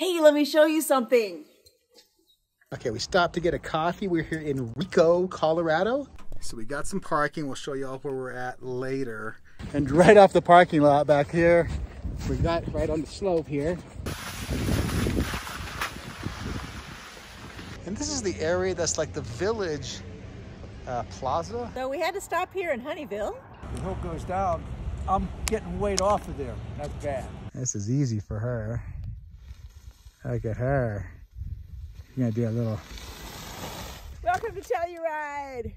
Hey, let me show you something. Okay, we stopped to get a coffee. We're here in Rico, Colorado. So we got some parking. We'll show you all where we're at later. And right off the parking lot back here, we got right on the slope here. And this is the area that's like the village plaza. So we had to stop here in Honeyville. The hill goes down. I'm getting weight off of there. That's bad. This is easy for her. Look at her. You're gonna do a little. Welcome to Telluride.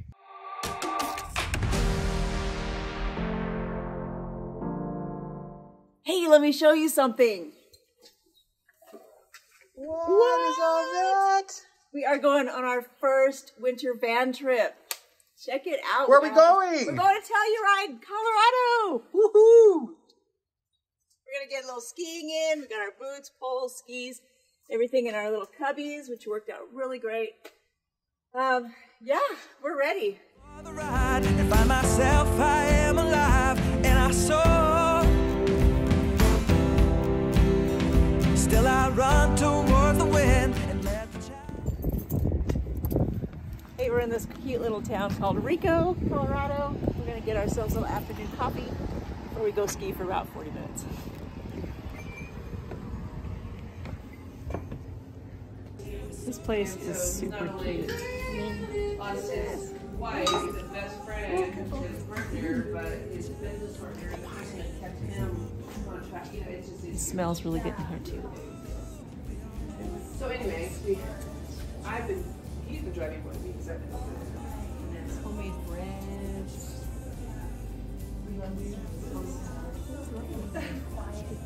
Hey, let me show you something. What is all that? We are going on our first winter van trip. Check it out. Where are we going? We're going to Telluride, Colorado. Woohoo! We're gonna get a little skiing in. We got our boots, poles, skis, everything in our little cubbies, which worked out really great. Yeah, we're ready. On the ride and find myself, I am alive, and I saw. Still I run toward the wind and let the Hey, we're in this cute little town called Rico, Colorado. We're gonna get ourselves a little afternoon coffee before we go ski for about 40 minutes. This place is super cute. His wife, his best friend, his partner, but his business partner kept him on track. You know, it's just. It smells really good in here too. So anyway, he's been driving with me because I've been over there. It's homemade bread.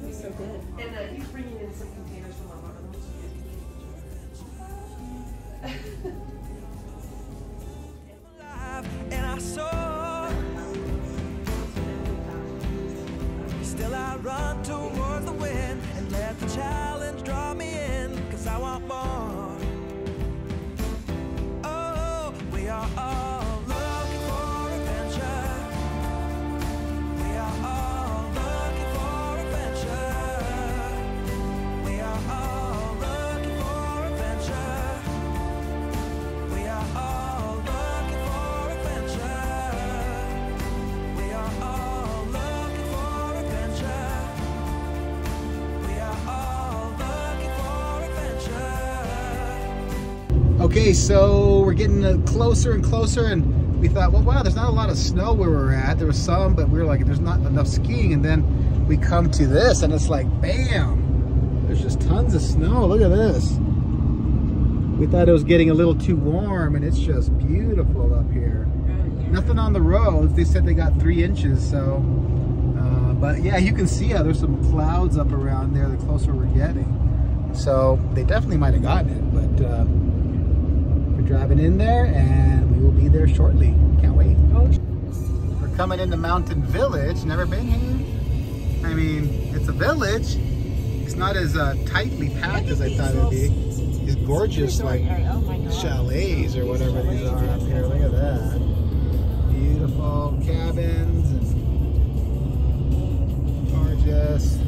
It's so good. And he's bringing in some containers from our mother. and I saw. Still I run toward the wind and let the challenge draw me in, 'cause I want more. Oh, we are all looking for adventure. We are all looking for adventure. We are all looking for adventure. We are all looking for adventure. We are all looking for adventure. We are all looking for adventure. Okay, so we're getting closer and closer, and we thought, well, wow, there's not a lot of snow where we're at. There was some, but we were like, there's not enough skiing. And then we come to this, and it's like, bam, there's just tons of snow. Look at this. We thought it was getting a little too warm, and it's just beautiful up here. Nothing on the roads. They said they got 3 inches, so. But yeah, you can see how there's some clouds up around there the closer we're getting. So they definitely might have gotten it, but we're driving in there, and we will be there shortly. Can't wait. We're coming into Mountain Village. Never been here. I mean, it's a village. It's not as tightly packed as I thought it'd be. These gorgeous, like, chalets or whatever these are up here. Look at that. Beautiful cabins and gorgeous.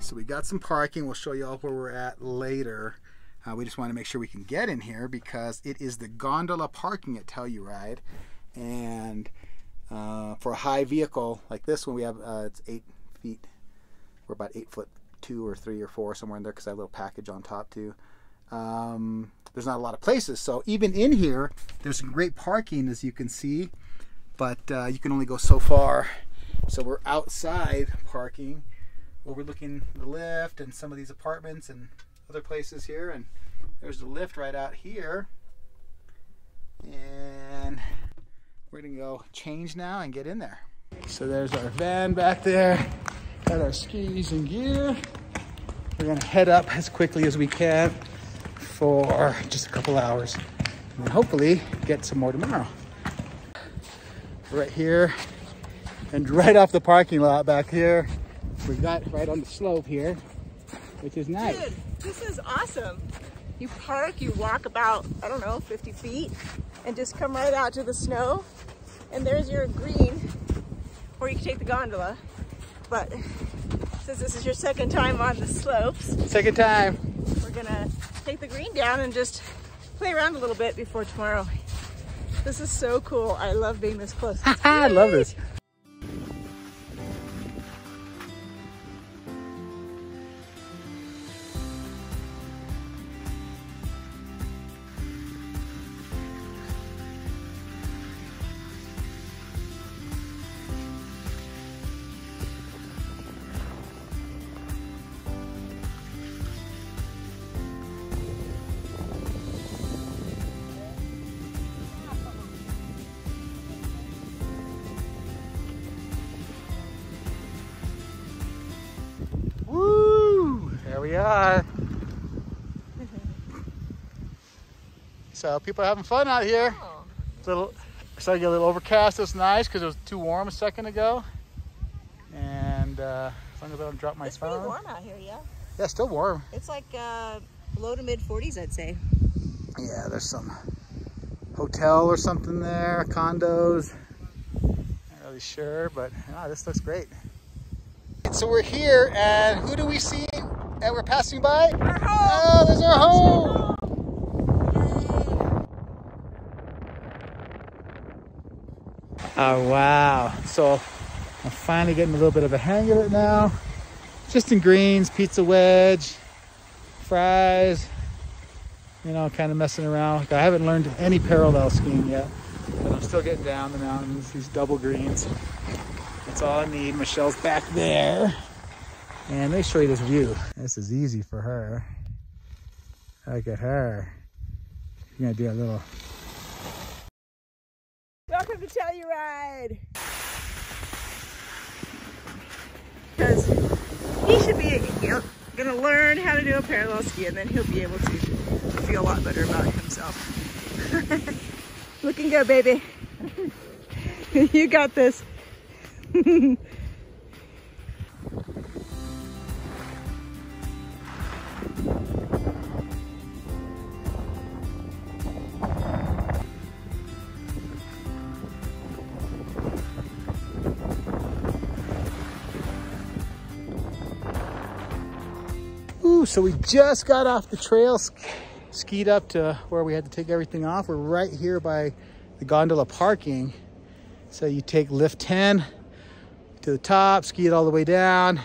So we got some parking. We'll show you all where we're at later. We just want to make sure we can get in here because it is the gondola parking at Telluride. And for a high vehicle like this one, we have it's 8 feet. We're about 8'2" or 3 or 4, somewhere in there, because I have a little package on top too. There's not a lot of places, so even in here, there's some great parking, as you can see, but you can only go so far. So we're outside parking, overlooking the lift and some of these apartments and other places here, and there's the lift right out here, and we're gonna go change now and get in there. So there's our van back there, got our skis and gear. We're gonna head up as quickly as we can for just a couple hours, and then hopefully get some more tomorrow. Right here, and right off the parking lot back here, we got right on the slope here. which is nice. Dude, this is awesome. You park, you walk about, I don't know, 50 feet, and just come right out to the snow. And there's your green, or you can take the gondola. But since this is your second time on the slopes, Second time. we're gonna take the green down and just play around a little bit before tomorrow. This is so cool. I love being this close. I love this. Woo! There we are. So people are having fun out here. Oh. Starting to get a little overcast. It was nice because it was too warm a second ago. And as long as I don't drop my It's phone. pretty warm out here, yeah. Yeah, still warm. It's like low to mid 40s, I'd say. Yeah, there's some hotel or something there, condos. Not really sure, but this looks great. So we're here, and who do we see? And we're passing by? Our home! Oh, there's our home! Oh, wow. So I'm finally getting a little bit of a hang of it now. Just in greens, pizza wedge, fries, you know, kind of messing around. I haven't learned any parallel skiing yet, but I'm still getting down the mountains, these double greens. That's all I need. Michelle's back there. And let me show you this view. This is easy for her. Look at her. You're gonna do a little. Welcome to Telluride. Because he should be gonna learn how to do a parallel ski, and then he'll be able to feel a lot better about himself. Looking good, baby. You got this. Ooh, so we just got off the trail, skied up to where we had to take everything off. We're right here by the gondola parking. So you take lift 10 to the top, ski it all the way down,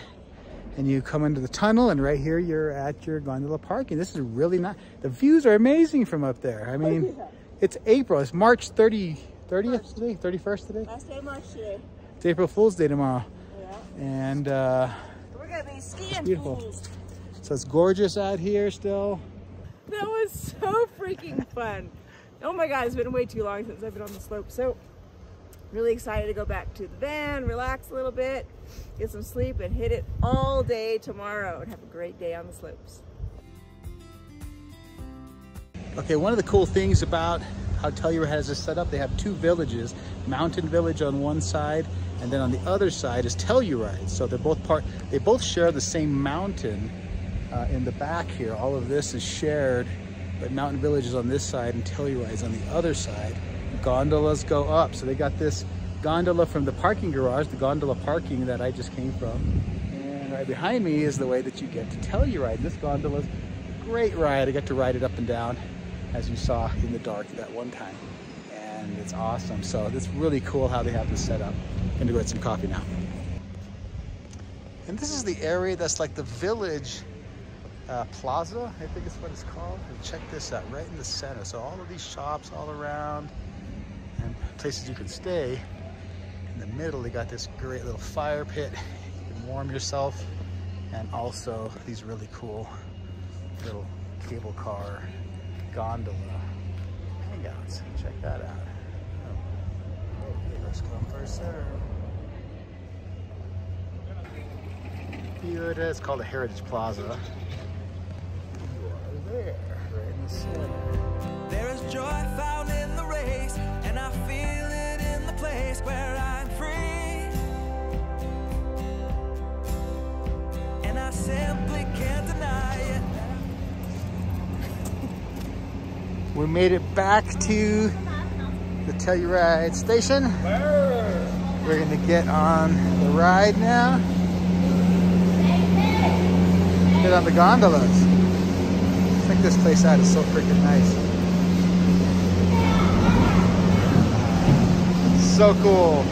and you come into the tunnel, and right here you're at your gondola parking. This is really nice. The views are amazing from up there. I mean, it's April. It's March 30th today? 31st today? Last day of March today. It's April Fool's Day tomorrow. Yeah. And We're gonna be skiing beautiful. fools. So it's gorgeous out here still. That was so freaking fun. Oh my God, it's been way too long since I've been on the slope. So really excited to go back to the van, relax a little bit, get some sleep, and hit it all day tomorrow and have a great day on the slopes. Okay, one of the cool things about how Telluride has this set up, they have two villages, Mountain Village on one side, and then on the other side is Telluride. So they both share the same mountain in the back here. All of this is shared, but Mountain Village is on this side and Telluride is on the other side. Gondolas go up. So they got this gondola from the parking garage, the gondola parking that I just came from. And right behind me is the way that you get to Telluride. This gondola's a great ride. I got to ride it up and down, as you saw in the dark that one time. And it's awesome. So it's really cool how they have this set up. I'm gonna go get some coffee now. And this is the area that's like the village plaza, I think is what it's called. And check this out, right in the center. So all of these shops all around and places you can stay. In the middle, they got this great little fire pit. You can warm yourself. And also these really cool little cable car gondola hangouts. Check that out. Oh, first come, first serve. Here it is, called the Heritage Plaza. There, right in the center. There is joy found in the race, and I feel it in the place where I'm free. And I simply can't deny We made it back to the Telluride station. We're gonna get on the ride now. Get on the gondolas. Check this place out, it's so freaking nice. So cool.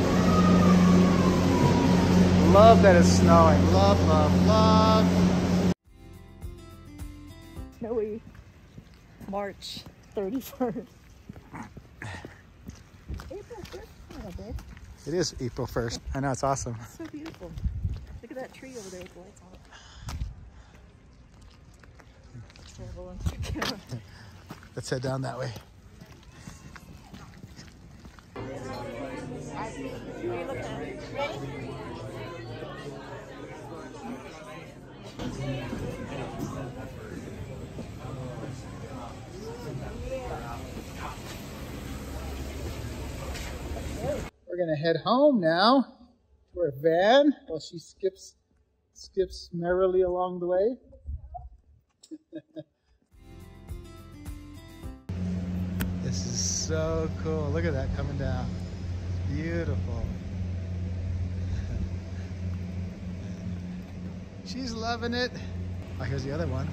Love that it's snowing. Love, love, love. Snowy March 31st. April 1st. It is April 1st. I know, it's awesome. It's so beautiful. Look at that tree over there with the lights on it. Terrible on the camera. Let's head down that way. What are you looking at? Ready? We're gonna head home now to our van while she skips merrily along the way. This is so cool. Look at that coming down. Beautiful. She's loving it. Oh, here's the other one.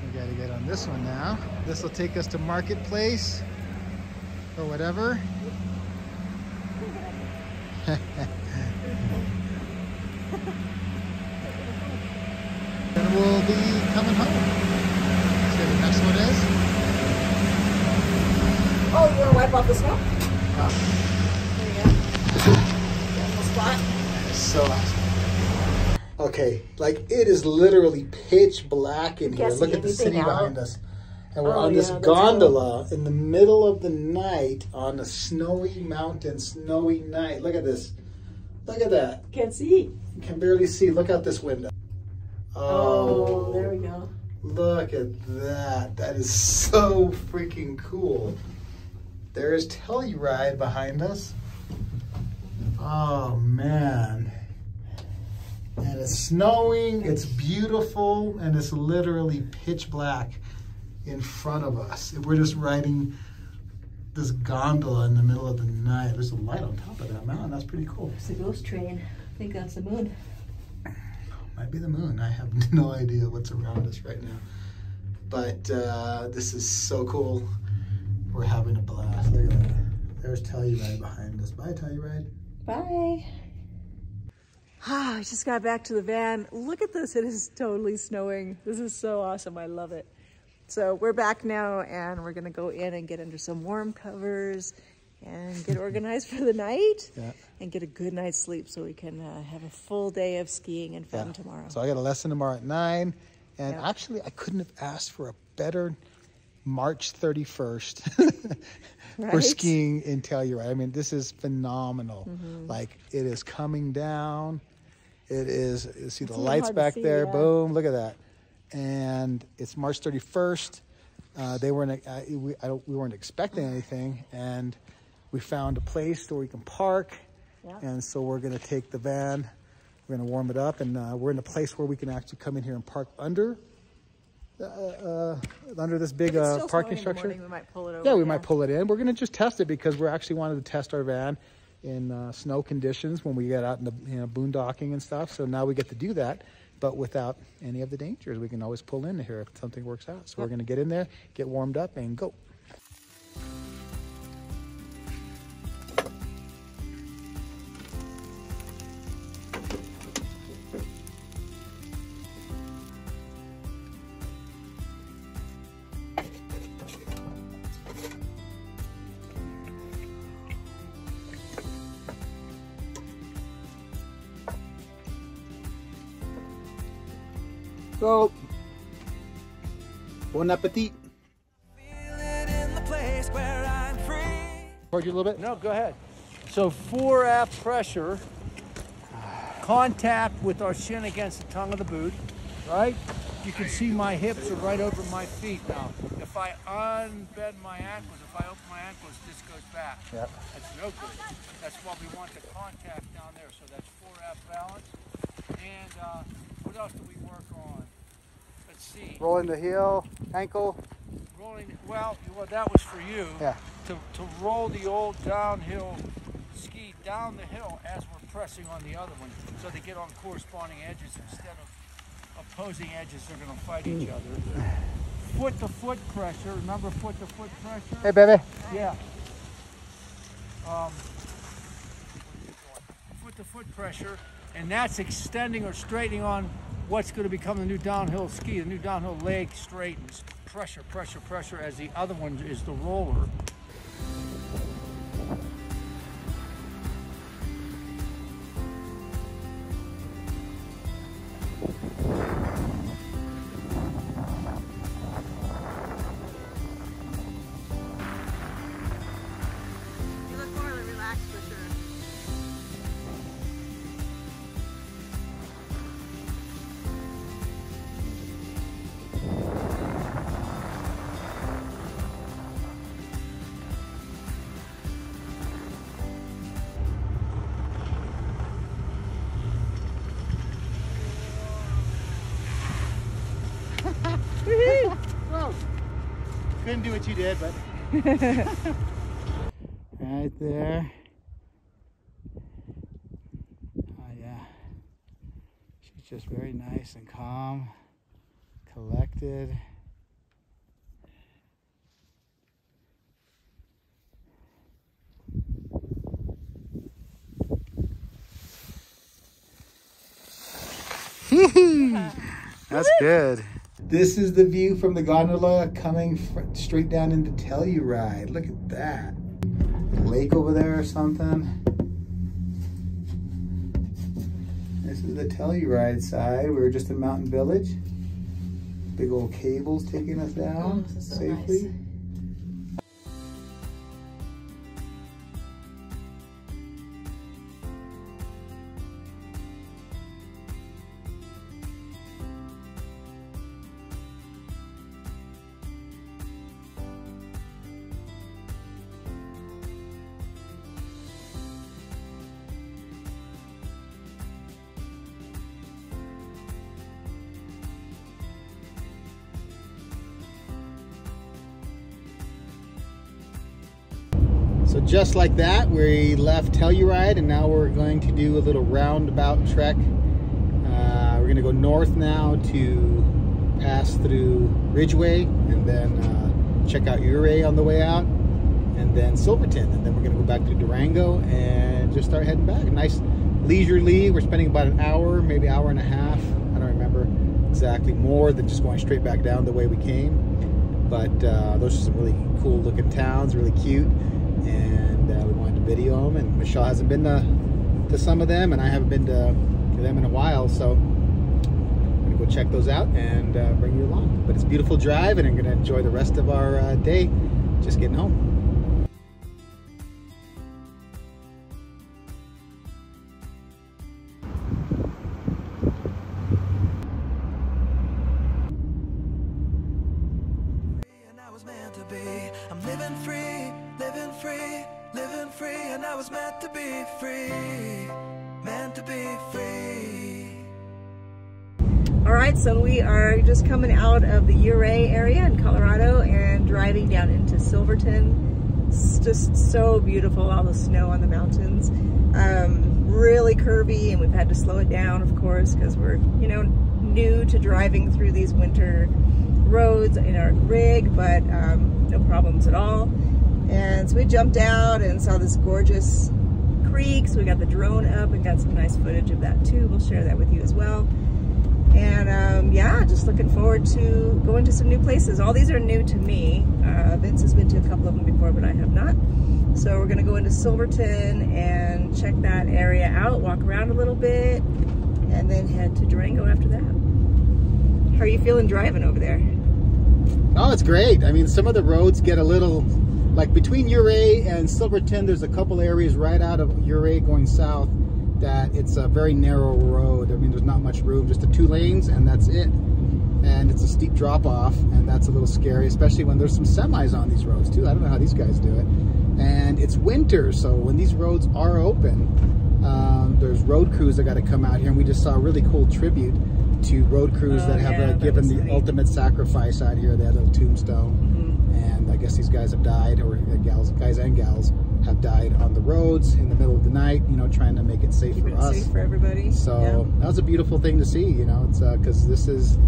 We gotta get on this one now. This will take us to Marketplace or whatever. And we'll be coming home. See what the next one is. Oh, you want to wipe off the snow? Oh. There you go. Beautiful spot. That is so awesome. Okay, like it is literally pitch black in here. Can't see Look at the city anything out. behind us. And we're Oh, on this yeah, that's gondola in the middle of the night on a snowy mountain, snowy night. Look at this. Look at that. Can't see. You can barely see. Look out this window. Oh, there we go. Look at that. That is so freaking cool. There's Telluride behind us. Oh, man. And it's snowing, it's beautiful, and it's literally pitch black in front of us. We're just riding this gondola in the middle of the night. There's a light on top of that mountain. That's pretty cool. It's a ghost train. I think that's the moon. Might be the moon. I have no idea what's around us right now. But this is so cool. We're having a blast. Look at that. There's Telluride behind us. Bye, Telluride. Bye. Ah, I just got back to the van. Look at this. It is totally snowing. This is so awesome. I love it. So we're back now, and we're going to go in and get under some warm covers and get organized for the night. Yeah. And get a good night's sleep so we can have a full day of skiing and fun tomorrow. So I got a lesson tomorrow at 9. And actually, I couldn't have asked for a better March 31st for skiing in Telluride. I mean, this is phenomenal. Like, it is coming down. It is, you see the lights back there. Boom, look at that. And it's March 31st. We weren't expecting anything. And we found a place where we can park. And so we're going to take the van. We're going to warm it up. And we're in a place where we can actually come in here and park under this big parking structure. We might pull it over. Yeah, we might pull it in. We're going to just test it because we're actually wanted to test our van in snow conditions when we get out in the boondocking and stuff. So now we get to do that, but without any of the dangers. We can always pull in here if something works out. So we're going to get in there, get warmed up, and go. So, bon appetit. Record you a little bit? No, go ahead. So fore aft pressure, contact with our shin against the tongue of the boot, right? You can see my hips are right over my feet now. If I unbend my ankles, if I open my ankles, this goes back. Yep. That's no good. That's why we want the contact down there. So that's fore aft balance. And what else do we work on? Let's see. Rolling the heel, ankle. Roll rolling, well, that was for you. Yeah. To roll the old downhill ski down the hill as we're pressing on the other one, so they get on corresponding edges instead of opposing edges. They're going to fight each other. Foot-to-foot pressure. Remember foot-to-foot pressure? Hey, baby. Yeah. Foot-to-foot pressure, and that's extending or straightening on what's going to become the new downhill ski. The new downhill leg straightens. Pressure, pressure, pressure, as the other one is the roller. Whoa. Couldn't do what you did, but right there. Oh yeah, she's just very nice and calm, collected. That's good. This is the view from the gondola coming straight down into Telluride. Look at that. Lake over there or something. This is the Telluride side. We were just in Mountain Village. Big old cables taking us down safely. Nice. So just like that, we left Telluride and now we're going to do a little roundabout trek. We're going to go north now to pass through Ridgeway and then check out Ouray on the way out, and then Silverton, and then we're going to go back to Durango and just start heading back. Nice leisurely. We're spending about an hour, maybe hour and a half. I don't remember exactly, more than just going straight back down the way we came. But those are some really cool looking towns, really cute. And we wanted to video them, and Michelle hasn't been to some of them, and I haven't been to them in a while, so I'm gonna go check those out and bring you along. But it's a beautiful drive, and I'm gonna enjoy the rest of our day just getting home. I'm living free, living free, living free, and I was meant to be free, meant to be free. All right, so we are just coming out of the Ouray area in Colorado and driving down into Silverton. It's just so beautiful, all the snow on the mountains. Really curvy, and we've had to slow it down, of course, because we're, you know, new to driving through these winter roads in our rig, but no problems at all. And so we jumped out and saw this gorgeous creek, so we got the drone up and got some nice footage of that too. We'll share that with you as well. And yeah, just looking forward to going to some new places. All these are new to me. Vince has been to a couple of them before, but I have not. So we're gonna go into Silverton and check that area out, walk around a little bit, and then head to Durango after that. How are you feeling driving over there? Oh, it's great. I mean, some of the roads get a little, like between Ouray and Silverton, there's a couple areas right out of Ouray going south that it's a very narrow road. I mean, there's not much room, just the 2 lanes, and that's it. And it's a steep drop off, and that's a little scary, especially when there's some semis on these roads too. I don't know how these guys do it. And it's winter, so when these roads are open, there's road crews that got to come out here, and we just saw a really cool tribute to road crews that have given the ultimate sacrifice out here. They had a little tombstone. And I guess these guys have died, or guys and gals have died on the roads in the middle of the night, you know, trying to make it safe for us. Safe for everybody. So that was a beautiful thing to see, you know. It's because this is,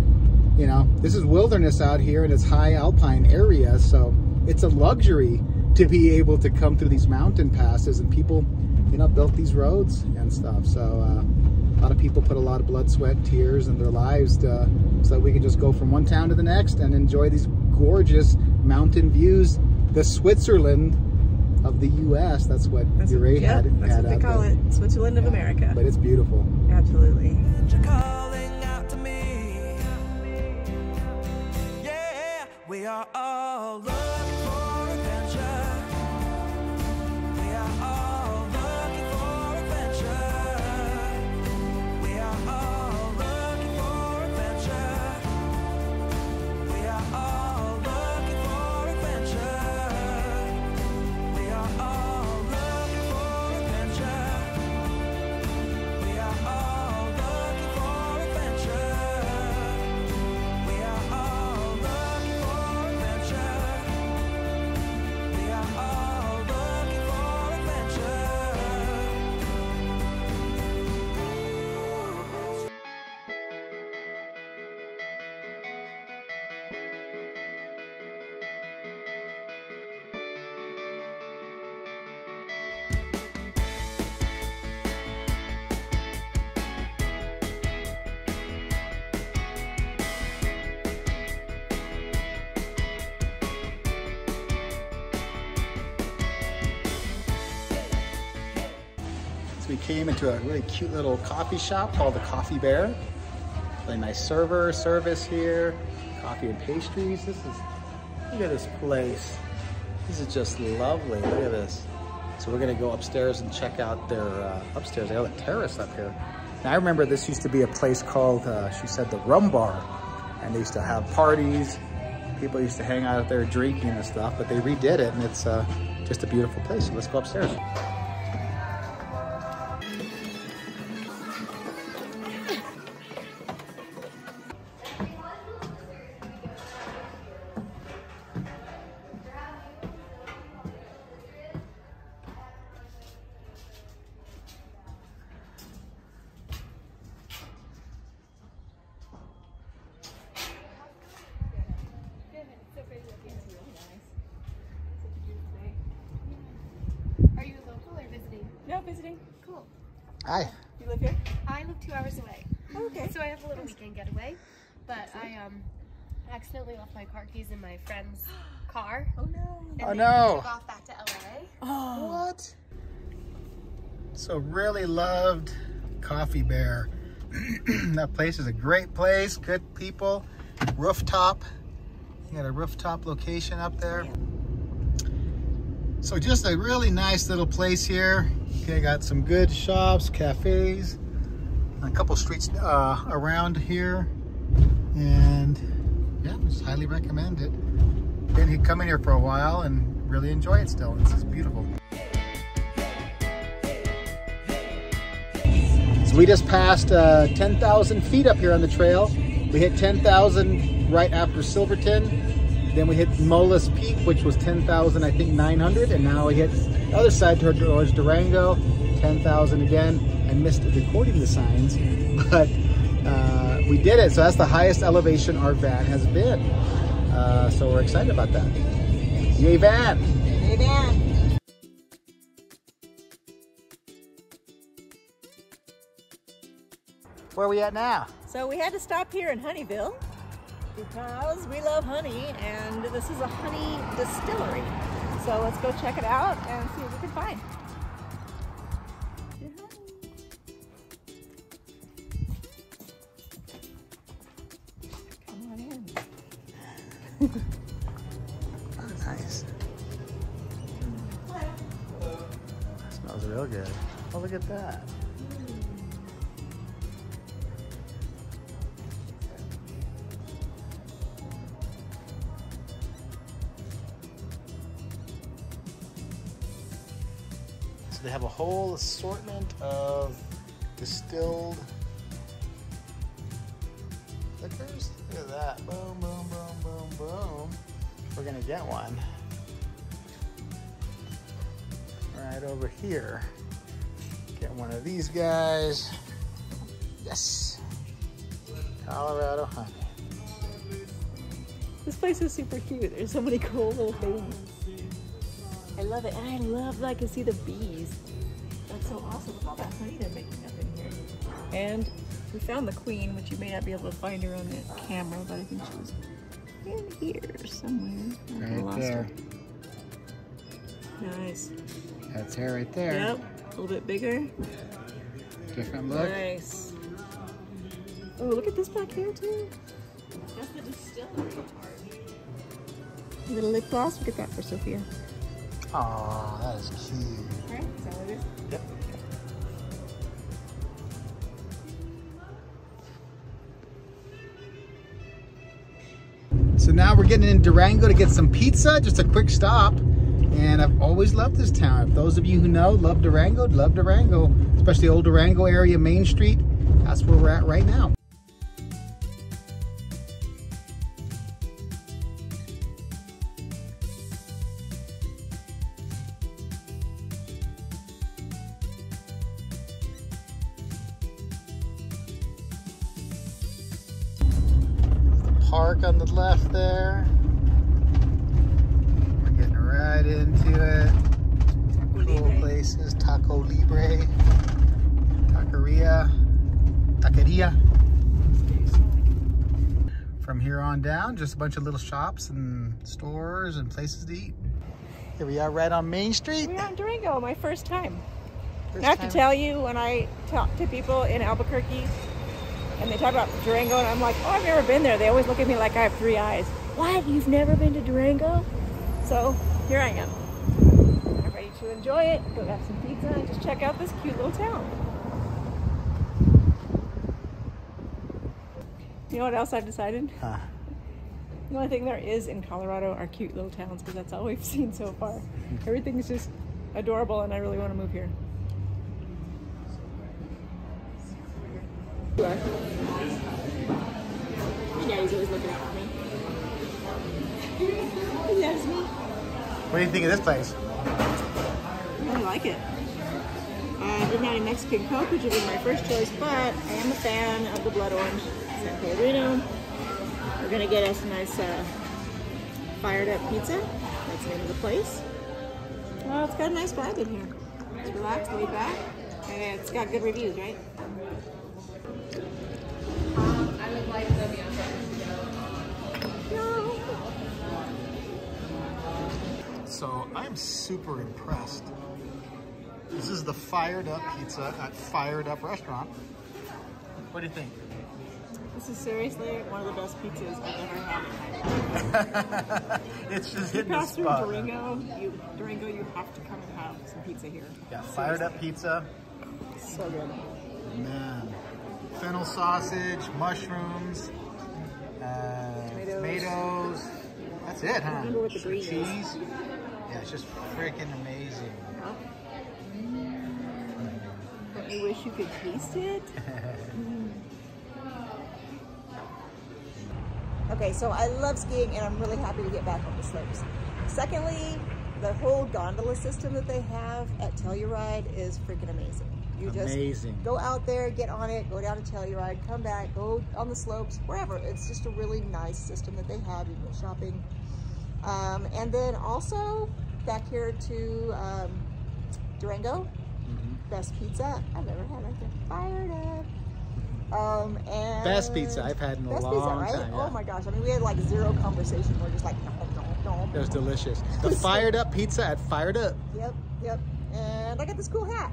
you know, this is wilderness out here, and it's high alpine area, so it's a luxury to be able to come through these mountain passes, and people, you know, built these roads and stuff. So a lot of people put a lot of blood, sweat, tears in their lives so that we can just go from one town to the next and enjoy these gorgeous mountain views. The Switzerland of the U.S. That's what Ouray had. That's what they call it. Switzerland of America. But it's beautiful. Absolutely. You're calling out to me. Yeah, we are all looking for adventure. We are all looking for adventure. We are all looking for adventure. We are all looking for adventure. We are all looking for adventure. We are all looking for adventure. We are all looking for adventure. We are all looking for adventure. So we came into a really cute little coffee shop called the Coffee Bear. Really nice service here. Coffee and pastries. Look at this place. This is just lovely. Look at this. So we're gonna go upstairs and check out their upstairs. They have a terrace up here. Now I remember this used to be a place called, she said, the Rum Bar. And they used to have parties. People used to hang out there drinking and stuff, but they redid it, and it's just a beautiful place. So let's go upstairs. Are you local or visiting? No, visiting. Cool. Hi. You live here? I live 2 hours away. Oh, okay. So I have a little weekend getaway, but I accidentally left my car keys in my friend's car. Oh no. And Oh, then no. took off back to LA. Oh. What? So really loved Coffee Bear. That place is a great place, good people, rooftop. You got a rooftop location up there. So just a really nice little place here. Okay, got some good shops, cafes, a couple streets around here. And yeah, just highly recommend it. Been coming here for a while and really enjoy it still. This is beautiful. So we just passed 10,000 feet up here on the trail. We hit 10,000 right after Silverton. Then we hit Mola's Peak, which was 10,000, I think 900. And now we hit the other side towards Durango, 10,000 again. I missed recording the signs, but we did it. So that's the highest elevation our van has been. So we're excited about that. Yay, van! Hey, Dan. Where are we at now? So we had to stop here in Honeyville because we love honey, and this is a honey distillery. So let's go check it out and see what we can find. Come on in. Nice. Smells real good. Oh, look at that. They have a whole assortment of distilled liquors. Look at that. Boom, boom, boom, boom, boom. we're gonna get one right over here. Get one of these guys. Yes, Colorado honey. This place is super cute. There's so many cool little things. I love it, and I love that I can see the bees. That's so awesome with all that honey they're making up in here. And we found the queen, which you may not be able to find her on the camera, but I think she was in here somewhere. Right there. Nice. That's her right there. Yep, a little bit bigger. Different look. Nice. Oh, look at this back here too. That's the distillery. Little lip gloss. Look at that for Sophia. Oh, that is cute. Right? Is that what it is? Yep. So now we're getting in Durango to get some pizza, just a quick stop. And I've always loved this town. If those of you who know, love Durango, especially old Durango area, Main Street. That's where we're at right now. Park on the left there. We're getting right into it. Cool places. Taco Libre. Taqueria. From here on down, just a bunch of little shops and stores and places to eat. Here we are right on Main Street. We're on Durango, my first time. I have to tell you, when I talk to people in Albuquerque, and they talk about Durango, and I'm like, oh, I've never been there. They always look at me like I have 3 eyes. What? You've never been to Durango? So here I am. I'm ready to enjoy it, go have some pizza, and just check out this cute little town. You know what else I've decided? Huh. The only thing there is in Colorado are cute little towns, because that's all we've seen so far. Everything's just adorable, and I really want to move here. You are. My daddy's always looking out for me. He loves me. What do you think of this place? I really like it. I didn't have any Mexican Coke, which would be my first choice, but I am a fan of the blood orange San Pellegrino. We're gonna get us a nice fired up pizza. That's the name of the place. Well, it's got a nice vibe in here. It's relaxed, laid back, and it's got good reviews, right? I would like the So I'm super impressed. This is the Fired Up Pizza at Fired Up Restaurant. What do you think? This is seriously one of the best pizzas I've ever had. It's just You hitting the pass through spot. Durango, you have to come and have some pizza here. Yeah, Fired Up Pizza. So good. Man. Fennel sausage, mushrooms, tomatoes. That's it, huh? I remember what the Some green is. cheese. Yeah, it's just freaking amazing. Don't you wish you could taste it? Okay, so I love skiing, and I'm really happy to get back on the slopes. Secondly, the whole gondola system that they have at Telluride is freaking amazing. You just go out there, get on it, go down to Telluride, come back, go on the slopes, wherever. It's just a really nice system that they have. You can go shopping. And then also back here to Durango, best pizza I've ever had right there. Fired Up. And Best pizza I've had in a long right? time. Yeah. Oh my gosh! I mean, we had like zero conversation. We're just like, no. It was delicious. The Fired Up Pizza at Fired Up. Yep. And I got this cool hat.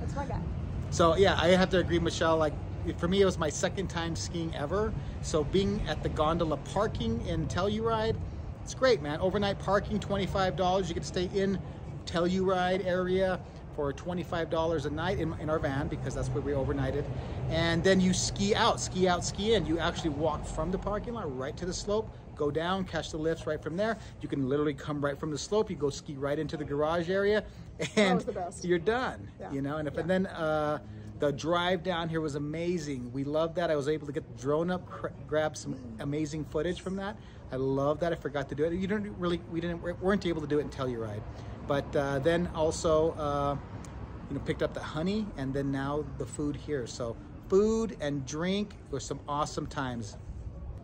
That's my guy. So yeah, I have to agree, Michelle. Like for me, it was my second time skiing ever. So being at the gondola parking in Telluride, it's great, man. Overnight parking, $25. You get to stay in Telluride area for $25 a night in our van, because that's where we overnighted. And then you ski out, ski in. You actually walk from the parking lot right to the slope, go down, catch the lifts right from there. You can literally come right from the slope. You go ski right into the garage area, and you're done. Yeah. You know. And if and then The drive down here was amazing. We loved that. I was able to get the drone up, grab some amazing footage from that. I love that. I forgot to do it. We weren't able to do it in Telluride, but then also picked up the honey, and then now the food here. So food and drink were some awesome times.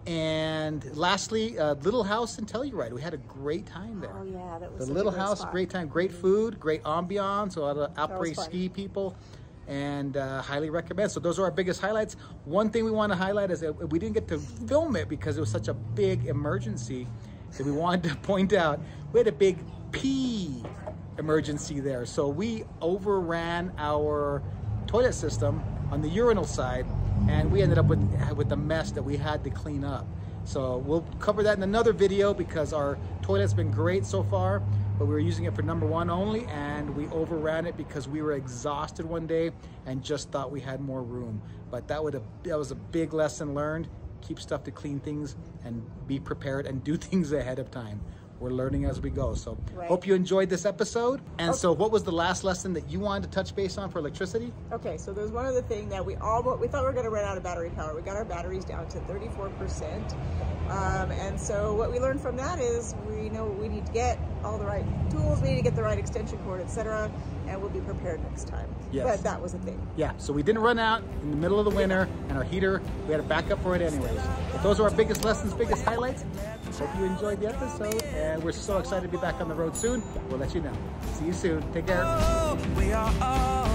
And lastly, Little House in Telluride. We had a great time there. Oh yeah, that was the Little House, great time, great food, great ambiance, a lot of Ouray ski people, and highly recommend. So those are our biggest highlights. One thing we want to highlight is that we didn't get to film it because it was such a big emergency that we wanted to point out. We had a big pee emergency there. So we overran our toilet system on the urinal side, and we ended up with the mess that we had to clean up. So we'll cover that in another video because our toilet's been great so far, but we were using it for number one only, and we overran it because we were exhausted one day and just thought we had more room. But that was a big lesson learned. Keep stuff to clean things and be prepared and do things ahead of time. We're learning as we go. So hope you enjoyed this episode. And so what was the last lesson that you wanted to touch base on for electricity? Okay, so there's one other thing that we thought we were going to run out of battery power. We got our batteries down to 34%. And so what we learned from that is we know we need to get all the right tools, we need to get the right extension cord, etc., and we'll be prepared next time. Yes. But that was a thing. Yeah, so we didn't run out in the middle of the winter, and our heater, we had a backup for it anyways. But those are our biggest lessons, biggest highlights. Hope you enjoyed the episode, and we're so excited to be back on the road soon. We'll let you know. See you soon. Take care. We are all